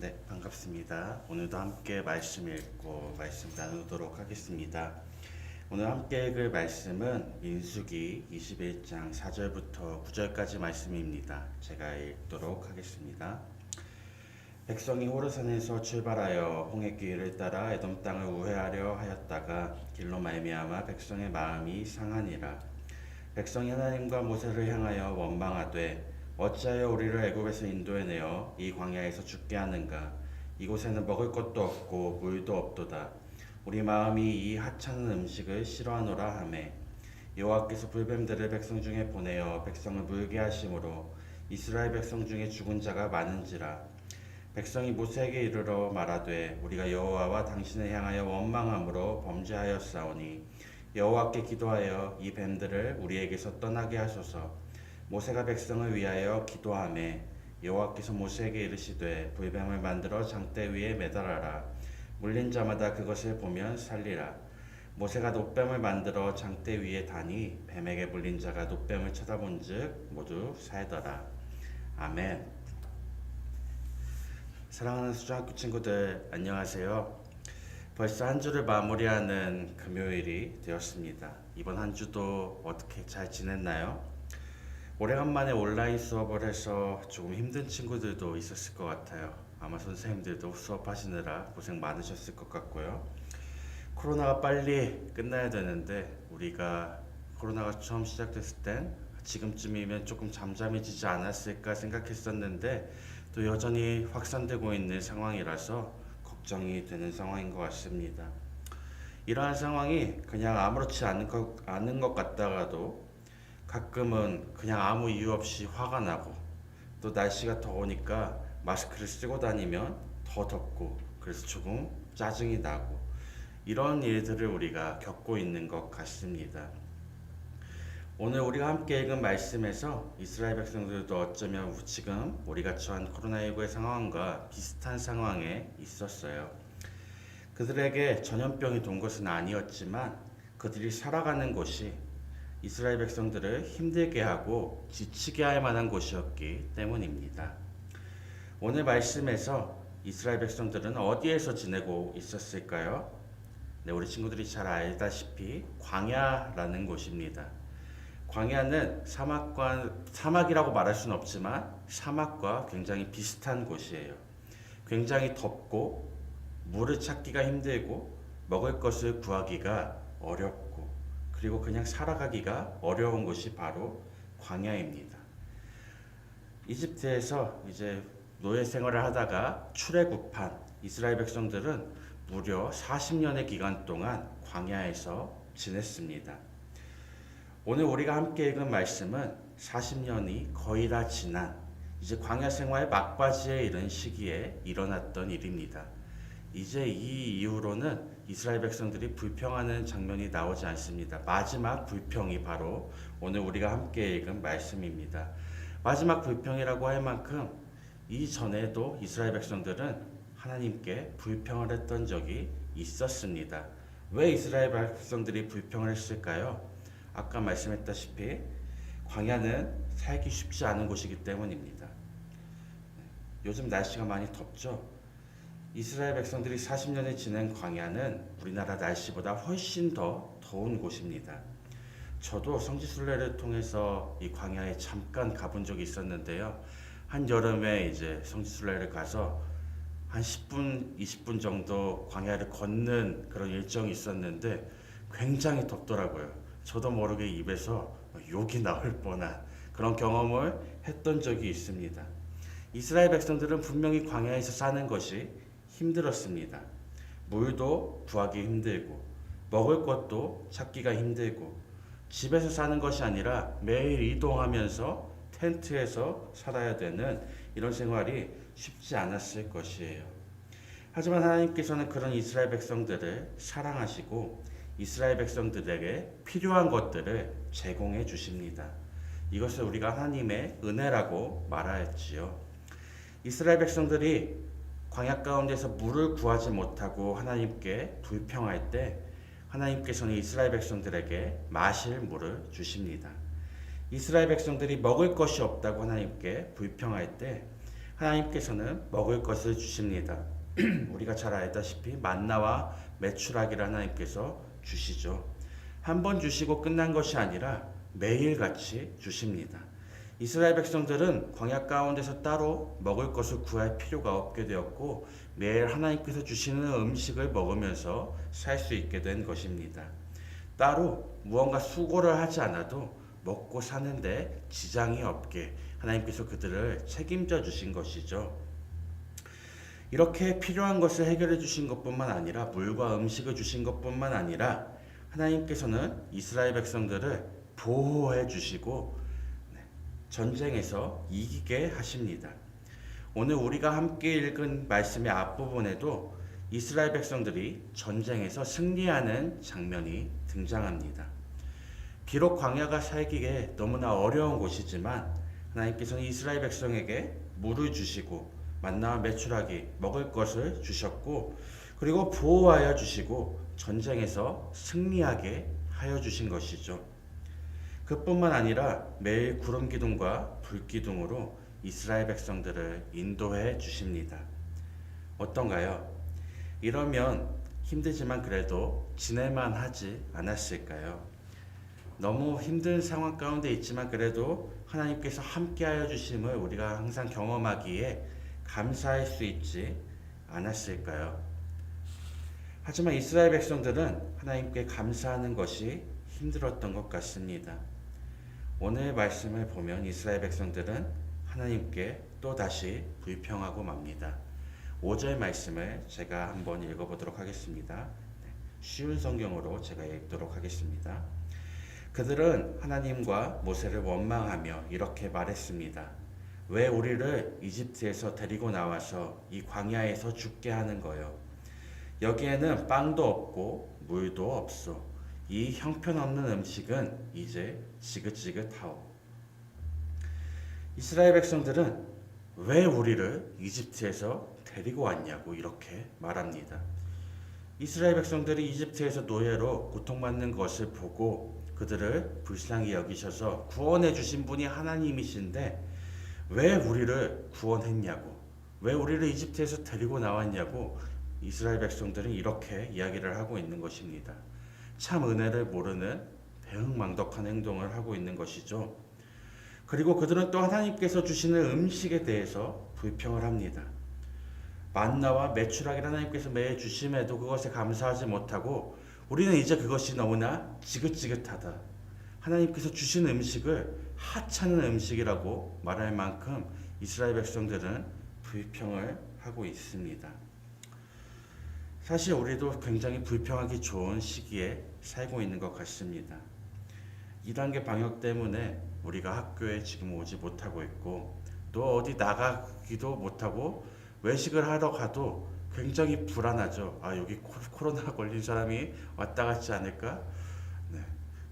네, 반갑습니다. 오늘도 함께 말씀 읽고 말씀 나누도록 하겠습니다. 오늘 함께 읽을 말씀은 민수기 21장 4절부터 9절까지 말씀입니다. 제가 읽도록 하겠습니다. 백성이 호르산에서 출발하여 홍해길을 따라 에돔 땅을 우회하려 하였다가 길로 말미암아 백성의 마음이 상하니라. 백성이 하나님과 모세를 향하여 원망하되 어찌하여 우리를 애굽에서 인도해내어 이 광야에서 죽게 하는가? 이곳에는 먹을 것도 없고 물도 없도다. 우리 마음이 이 하찮은 음식을 싫어하노라 하매 여호와께서 불뱀들을 백성 중에 보내어 백성을 물게 하심으로 이스라엘 백성 중에 죽은 자가 많은지라. 백성이 모세에게 이르러 말하되 우리가 여호와와 당신을 향하여 원망함으로 범죄하였사오니 여호와께 기도하여 이 뱀들을 우리에게서 떠나게 하소서. 모세가 백성을 위하여 기도하매 여호와께서 모세에게 이르시되 불뱀을 만들어 장대 위에 매달아라. 물린 자마다 그것을 보면 살리라. 모세가 놋뱀을 만들어 장대 위에 다니 뱀에게 물린 자가 놋뱀을 쳐다본즉 모두 살더라. 아멘. 사랑하는 수중학교 친구들, 안녕하세요. 벌써 한 주를 마무리하는 금요일이 되었습니다. 이번 한 주도 어떻게 잘 지냈나요? 오래간만에 온라인 수업을 해서 조금 힘든 친구들도 있었을 것 같아요. 아마 선생님들도 수업하시느라 고생 많으셨을 것 같고요. 코로나가 빨리 끝나야 되는데 우리가 코로나가 처음 시작됐을 땐 지금쯤이면 조금 잠잠해지지 않았을까 생각했었는데 또 여전히 확산되고 있는 상황이라서 걱정이 되는 상황인 것 같습니다. 이러한 상황이 그냥 아무렇지 않은 것 같다가도 가끔은 그냥 아무 이유 없이 화가 나고 또 날씨가 더우니까 마스크를 쓰고 다니면 더 덥고 그래서 조금 짜증이 나고 이런 일들을 우리가 겪고 있는 것 같습니다. 오늘 우리가 함께 읽은 말씀에서 이스라엘 백성들도 어쩌면 지금 우리가 처한 코로나19의 상황과 비슷한 상황에 있었어요. 그들에게 전염병이 돈 것은 아니었지만 그들이 살아가는 곳이 이스라엘 백성들을 힘들게 하고 지치게 할 만한 곳이었기 때문입니다. 오늘 말씀에서 이스라엘 백성들은 어디에서 지내고 있었을까요? 네, 우리 친구들이 잘 알다시피 광야라는 곳입니다. 광야는 사막이라고 말할 수는 없지만 사막과 굉장히 비슷한 곳이에요. 굉장히 덥고 물을 찾기가 힘들고 먹을 것을 구하기가 어렵고 그리고 그냥 살아가기가 어려운 곳이 바로 광야입니다. 이집트에서 이제 노예 생활을 하다가 출애굽한 이스라엘 백성들은 무려 40년의 기간 동안 광야에서 지냈습니다. 오늘 우리가 함께 읽은 말씀은 40년이 거의 다 지난 이제 광야 생활 막바지에 이른 시기에 일어났던 일입니다. 이제 이 이후로는 이스라엘 백성들이 불평하는 장면이 나오지 않습니다. 마지막 불평이 바로 오늘 우리가 함께 읽은 말씀입니다. 마지막 불평이라고 할 만큼 이전에도 이스라엘 백성들은 하나님께 불평을 했던 적이 있었습니다. 왜 이스라엘 백성들이 불평을 했을까요? 아까 말씀했다시피 광야는 살기 쉽지 않은 곳이기 때문입니다. 요즘 날씨가 많이 덥죠? 이스라엘 백성들이 40년을 지낸 광야는 우리나라 날씨보다 훨씬 더 더운 곳입니다. 저도 성지순례를 통해서 이 광야에 잠깐 가본 적이 있었는데요. 한 여름에 이제 성지순례를 가서 한 10분, 20분 정도 광야를 걷는 그런 일정이 있었는데 굉장히 덥더라고요. 저도 모르게 입에서 욕이 나올 뻔한 그런 경험을 했던 적이 있습니다. 이스라엘 백성들은 분명히 광야에서 사는 것이 힘들었습니다. 물도 구하기 힘들고 먹을 것도 찾기가 힘들고 집에서 사는 것이 아니라 매일 이동하면서 텐트에서 살아야 되는 이런 생활이 쉽지 않았을 것이에요. 하지만 하나님께서는 그런 이스라엘 백성들을 사랑하시고 이스라엘 백성들에게 필요한 것들을 제공해 주십니다. 이것을 우리가 하나님의 은혜라고 말하였지요. 이스라엘 백성들이 광야 가운데서 물을 구하지 못하고 하나님께 불평할 때 하나님께서는 이스라엘 백성들에게 마실 물을 주십니다. 이스라엘 백성들이 먹을 것이 없다고 하나님께 불평할 때 하나님께서는 먹을 것을 주십니다. 우리가 잘 알다시피 만나와 메추라기를 하나님께서 주시죠. 한 번 주시고 끝난 것이 아니라 매일같이 주십니다. 이스라엘 백성들은 광야 가운데서 따로 먹을 것을 구할 필요가 없게 되었고 매일 하나님께서 주시는 음식을 먹으면서 살 수 있게 된 것입니다. 따로 무언가 수고를 하지 않아도 먹고 사는데 지장이 없게 하나님께서 그들을 책임져 주신 것이죠. 이렇게 필요한 것을 해결해 주신 것뿐만 아니라 물과 음식을 주신 것뿐만 아니라 하나님께서는 이스라엘 백성들을 보호해 주시고 전쟁에서 이기게 하십니다. 오늘 우리가 함께 읽은 말씀의 앞부분에도 이스라엘 백성들이 전쟁에서 승리하는 장면이 등장합니다. 비록 광야가 살기에 너무나 어려운 곳이지만 하나님께서는 이스라엘 백성에게 물을 주시고 만나와 메추라기 먹을 것을 주셨고 그리고 보호하여 주시고 전쟁에서 승리하게 하여 주신 것이죠. 그뿐만 아니라 매일 구름 기둥과 불 기둥으로 이스라엘 백성들을 인도해 주십니다. 어떤가요? 이러면 힘들지만 그래도 지낼만 하지 않았을까요? 너무 힘든 상황 가운데 있지만 그래도 하나님께서 함께하여 주심을 우리가 항상 경험하기에 감사할 수 있지 않았을까요? 하지만 이스라엘 백성들은 하나님께 감사하는 것이 힘들었던 것 같습니다. 오늘 말씀을 보면 이스라엘 백성들은 하나님께 또다시 불평하고 맙니다. 5절 말씀을 제가 한번 읽어보도록 하겠습니다. 쉬운 성경으로 제가 읽도록 하겠습니다. 그들은 하나님과 모세를 원망하며 이렇게 말했습니다. 왜 우리를 이집트에서 데리고 나와서 이 광야에서 죽게 하는 거요? 여기에는 빵도 없고 물도 없소. 이 형편없는 음식은 이제 지긋지긋하오. 이스라엘 백성들은 왜 우리를 이집트에서 데리고 왔냐고 이렇게 말합니다. 이스라엘 백성들이 이집트에서 노예로 고통받는 것을 보고 그들을 불쌍히 여기셔서 구원해 주신 분이 하나님이신데 왜 우리를 구원했냐고, 왜 우리를 이집트에서 데리고 나왔냐고 이스라엘 백성들은 이렇게 이야기를 하고 있는 것입니다. 참 은혜를 모르는 배은망덕한 행동을 하고 있는 것이죠. 그리고 그들은 또 하나님께서 주시는 음식에 대해서 불평을 합니다. 만나와 메추라기를 하나님께서 매일 주심에도 그것에 감사하지 못하고 우리는 이제 그것이 너무나 지긋지긋하다. 하나님께서 주신 음식을 하찮은 음식이라고 말할 만큼 이스라엘 백성들은 불평을 하고 있습니다. 사실 우리도 굉장히 불평하기 좋은 시기에 살고 있는 것 같습니다. 2단계 방역 때문에 우리가 학교에 지금 오지 못하고 있고 또 어디 나가기도 못하고 외식을 하러 가도 굉장히 불안하죠. 아, 여기 코로나 걸린 사람이 왔다 갔지 않을까? 네.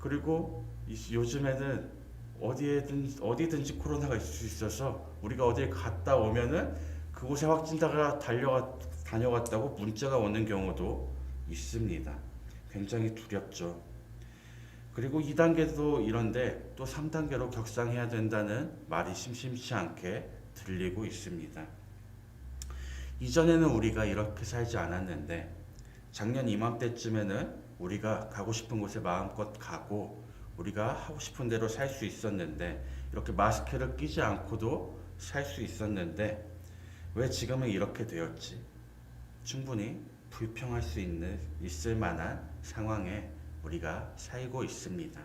그리고 요즘에는 어디든지 코로나가 있을 수 있어서 우리가 어디에 갔다 오면은 그곳에 확진자가 다녀갔다고 문자가 오는 경우도 있습니다. 굉장히 두렵죠. 그리고 2단계도 이런데 또 3단계로 격상해야 된다는 말이 심심치 않게 들리고 있습니다. 이전에는 우리가 이렇게 살지 않았는데 작년 이맘때쯤에는 우리가 가고 싶은 곳에 마음껏 가고 우리가 하고 싶은 대로 살 수 있었는데 이렇게 마스크를 끼지 않고도 살 수 있었는데 왜 지금은 이렇게 되었지? 충분히 불평할 수 있을 만한 상황에 우리가 살고 있습니다.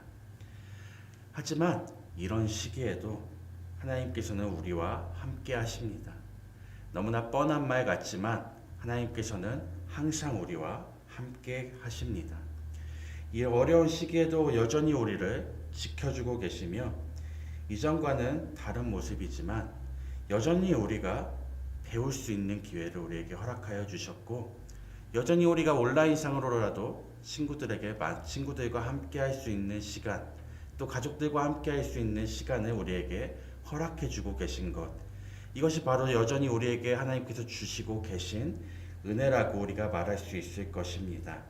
하지만 이런 시기에도 하나님께서는 우리와 함께 하십니다. 너무나 뻔한 말 같지만 하나님께서는 항상 우리와 함께 하십니다. 이 어려운 시기에도 여전히 우리를 지켜주고 계시며 이전과는 다른 모습이지만 여전히 우리가 배울 수 있는 기회를 우리에게 허락하여 주셨고 여전히 우리가 온라인상으로라도 친구들과 함께 할 수 있는 시간 또 가족들과 함께 할 수 있는 시간을 우리에게 허락해 주고 계신 것, 이것이 바로 여전히 우리에게 하나님께서 주시고 계신 은혜라고 우리가 말할 수 있을 것입니다.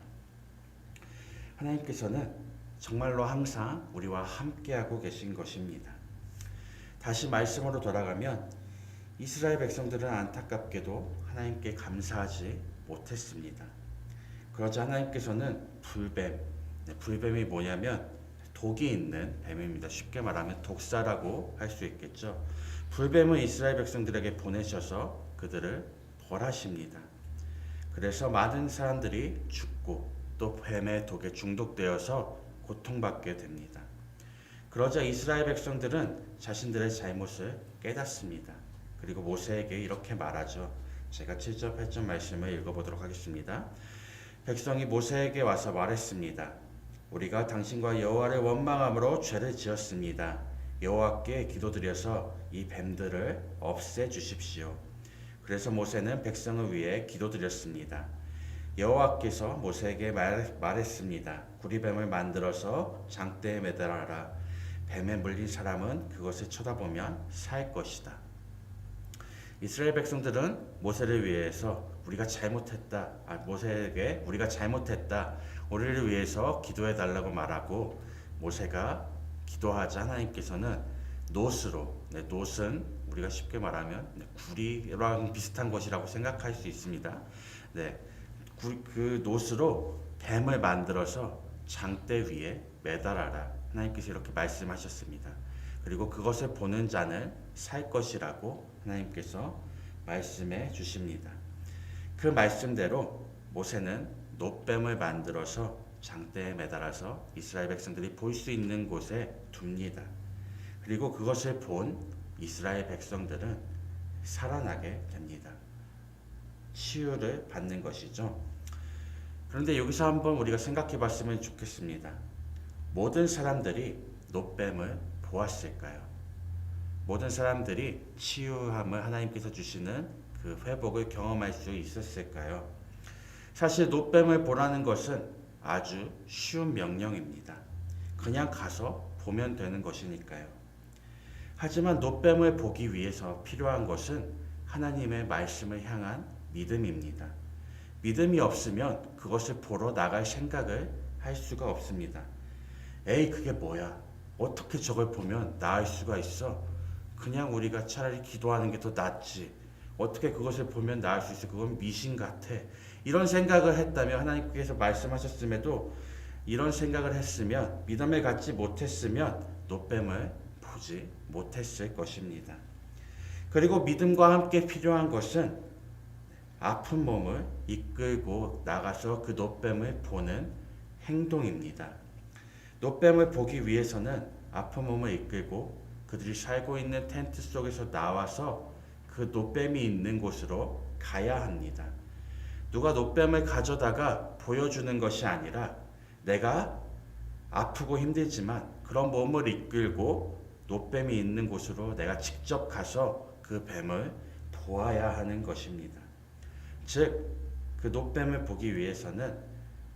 하나님께서는 정말로 항상 우리와 함께하고 계신 것입니다. 다시 말씀으로 돌아가면 이스라엘 백성들은 안타깝게도 하나님께 감사하지 못했습니다. 그러자 하나님께서는 불뱀이 뭐냐면 독이 있는 뱀입니다. 쉽게 말하면 독사라고 할 수 있겠죠. 불뱀을 이스라엘 백성들에게 보내셔서 그들을 벌하십니다. 그래서 많은 사람들이 죽고 또 뱀의 독에 중독되어서 고통받게 됩니다. 그러자 이스라엘 백성들은 자신들의 잘못을 깨닫습니다. 그리고 모세에게 이렇게 말하죠. 제가 7절 8절 말씀을 읽어보도록 하겠습니다. 백성이 모세에게 와서 말했습니다. 우리가 당신과 여호와를 원망함으로 죄를 지었습니다. 여호와께 기도드려서 이 뱀들을 없애 주십시오. 그래서 모세는 백성을 위해 기도드렸습니다. 여호와께서 모세에게 말했습니다. 구리뱀을 만들어서 장대에 매달아라. 뱀에 물린 사람은 그것을 쳐다보면 살 것이다. 이스라엘 백성들은 모세를 위해서 모세에게 우리가 잘못했다. 우리를 위해서 기도해 달라고 말하고 모세가 기도하자 하나님께서는 놋은 우리가 쉽게 말하면 구리랑 비슷한 것이라고 생각할 수 있습니다. 그 놋으로 뱀을 만들어서 장대 위에 매달아라. 하나님께서 이렇게 말씀하셨습니다. 그리고 그것을 보는 자는 살 것이라고 하나님께서 말씀해 주십니다. 그 말씀대로 모세는 놋뱀을 만들어서 장대에 매달아서 이스라엘 백성들이 볼 수 있는 곳에 둡니다. 그리고 그것을 본 이스라엘 백성들은 살아나게 됩니다. 치유를 받는 것이죠. 그런데 여기서 한번 우리가 생각해 봤으면 좋겠습니다. 모든 사람들이 놋뱀을 보았을까요? 모든 사람들이 치유함을 하나님께서 주시는 그 회복을 경험할 수 있었을까요? 사실 놋뱀을 보라는 것은 아주 쉬운 명령입니다. 그냥 가서 보면 되는 것이니까요. 하지만 놋뱀을 보기 위해서 필요한 것은 하나님의 말씀을 향한 믿음입니다. 믿음이 없으면 그것을 보러 나갈 생각을 할 수가 없습니다. 에이, 그게 뭐야? 어떻게 저걸 보면 나을 수가 있어? 그냥 우리가 차라리 기도하는 게 더 낫지. 어떻게 그것을 보면 나을 수 있어? 그건 미신 같아. 이런 생각을 했다면 하나님께서 말씀하셨음에도 이런 생각을 했으면 믿음을 갖지 못했으면 놋뱀을 보지 못했을 것입니다. 그리고 믿음과 함께 필요한 것은 아픈 몸을 이끌고 나가서 그 놋뱀을 보는 행동입니다. 놋뱀을 보기 위해서는 아픈 몸을 이끌고 그들이 살고 있는 텐트 속에서 나와서 그 놋뱀이 있는 곳으로 가야 합니다. 누가 놋뱀을 가져다가 보여주는 것이 아니라 내가 아프고 힘들지만 그런 몸을 이끌고 놋뱀이 있는 곳으로 내가 직접 가서 그 뱀을 보아야 하는 것입니다. 즉, 그 놋뱀을 보기 위해서는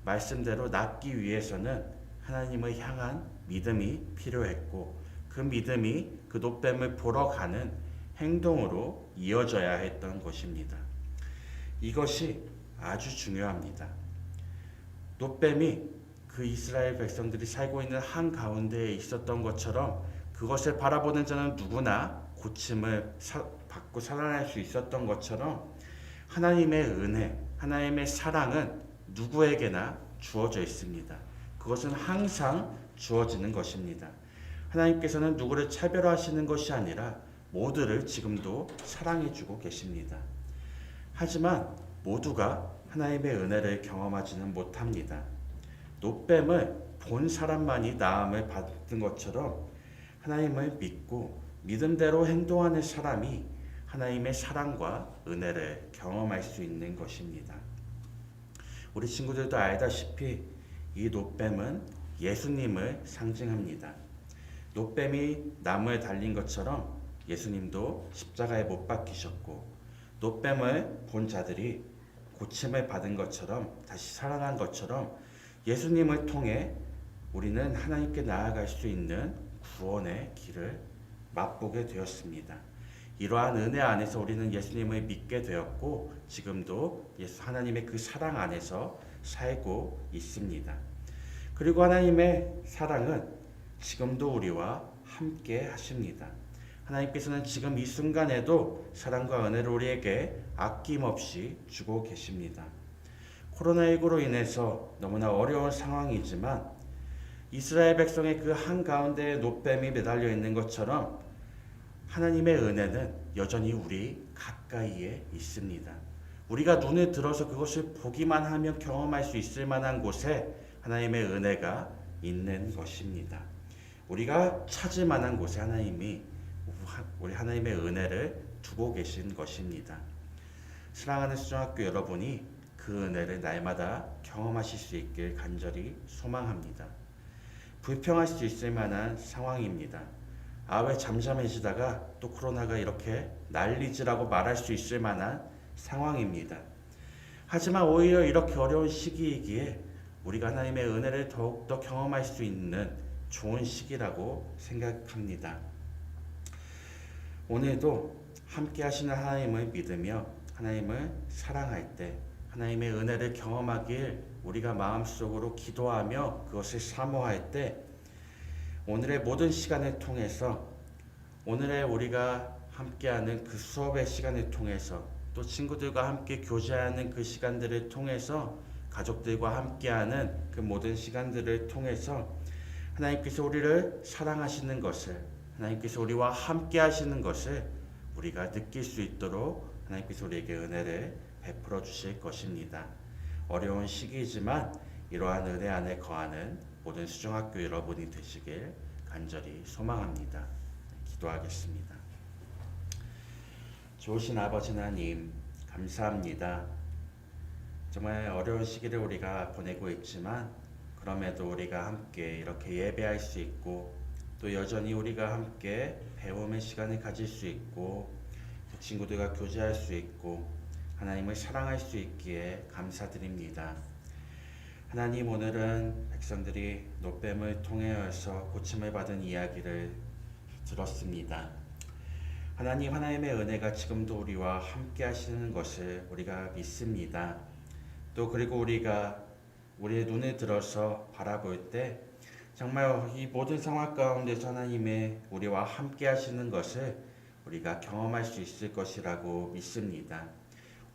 말씀대로 낫기 위해서는 하나님을 향한 믿음이 필요했고 그 믿음이 그 놋뱀을 보러 가는 행동으로 이어져야 했던 것입니다. 이것이 아주 중요합니다. 놋뱀이 그 이스라엘 백성들이 살고 있는 한가운데에 있었던 것처럼 그것을 바라보는 자는 누구나 고침을 받고 살아날 수 있었던 것처럼 하나님의 은혜, 하나님의 사랑은 누구에게나 주어져 있습니다. 그것은 항상 주어지는 것입니다. 하나님께서는 누구를 차별화하시는 것이 아니라 모두를 지금도 사랑해주고 계십니다. 하지만 모두가 하나님의 은혜를 경험하지는 못합니다. 놋뱀을 본 사람만이 나음을 받은 것처럼 하나님을 믿고 믿음대로 행동하는 사람이 하나님의 사랑과 은혜를 경험할 수 있는 것입니다. 우리 친구들도 알다시피 이 놋뱀은 예수님을 상징합니다. 놋뱀이 나무에 달린 것처럼 예수님도 십자가에 못 박히셨고 놋뱀을 본 자들이 고침을 받은 것처럼 다시 살아난 것처럼 예수님을 통해 우리는 하나님께 나아갈 수 있는 구원의 길을 맛보게 되었습니다. 이러한 은혜 안에서 우리는 예수님을 믿게 되었고 지금도 하나님의 그 사랑 안에서 살고 있습니다. 그리고 하나님의 사랑은 지금도 우리와 함께 하십니다. 하나님께서는 지금 이 순간에도 사랑과 은혜를 우리에게 아낌없이 주고 계십니다. 코로나19로 인해서 너무나 어려운 상황이지만 이스라엘 백성의 그 한가운데에 노뱀이 매달려 있는 것처럼 하나님의 은혜는 여전히 우리 가까이에 있습니다. 우리가 눈을 들어서 그것을 보기만 하면 경험할 수 있을 만한 곳에 하나님의 은혜가 있는 것입니다. 우리가 찾을 만한 곳에 하나님이 우리 하나님의 은혜를 두고 계신 것입니다. 사랑하는 수정학교 여러분이 그 은혜를 날마다 경험하실 수 있길 간절히 소망합니다. 불평할 수 있을 만한 상황입니다. 왜 잠잠해지다가 또 코로나가 이렇게 난리지라고 말할 수 있을 만한 상황입니다. 하지만 오히려 이렇게 어려운 시기이기에 우리가 하나님의 은혜를 더욱더 경험할 수 있는 좋은 시기라고 생각합니다. 오늘도 함께 하시는 하나님을 믿으며 하나님을 사랑할 때 하나님의 은혜를 경험하길 우리가 마음속으로 기도하며 그것을 사모할 때 오늘의 모든 시간을 통해서 오늘의 우리가 함께하는 그 수업의 시간을 통해서 또 친구들과 함께 교제하는 그 시간들을 통해서 가족들과 함께하는 그 모든 시간들을 통해서 하나님께서 우리를 사랑하시는 것을 하나님께서 우리와 함께 하시는 것을 우리가 느낄 수 있도록 하나님께서 우리에게 은혜를 베풀어 주실 것입니다. 어려운 시기이지만 이러한 은혜 안에 거하는 모든 수정학교 여러분이 되시길 간절히 소망합니다. 기도하겠습니다. 좋으신 아버지 하나님 감사합니다. 정말 어려운 시기를 우리가 보내고 있지만 그럼에도 우리가 함께 이렇게 예배할 수 있고 또 여전히 우리가 함께 배움의 시간을 가질 수 있고 친구들과 교제할 수 있고 하나님을 사랑할 수 있기에 감사드립니다. 하나님, 오늘은 백성들이 노뱀을 통하여서 고침을 받은 이야기를 들었습니다. 하나님, 하나님의 은혜가 지금도 우리와 함께 하시는 것을 우리가 믿습니다. 또 그리고 우리가 우리의 눈을 들어서 바라볼 때 정말 이 모든 상황 가운데서 하나님의 우리와 함께 하시는 것을 우리가 경험할 수 있을 것이라고 믿습니다.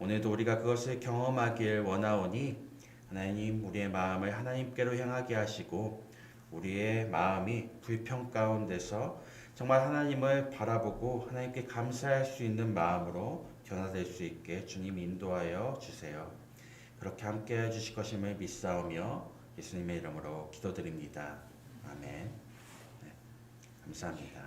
오늘도 우리가 그것을 경험하길 원하오니 하나님, 우리의 마음을 하나님께로 향하게 하시고 우리의 마음이 불평 가운데서 정말 하나님을 바라보고 하나님께 감사할 수 있는 마음으로 변화될 수 있게 주님 인도하여 주세요. 그렇게 함께 해주실 것임을 믿사오며 예수님의 이름으로 기도드립니다. 아멘. 네, 감사합니다.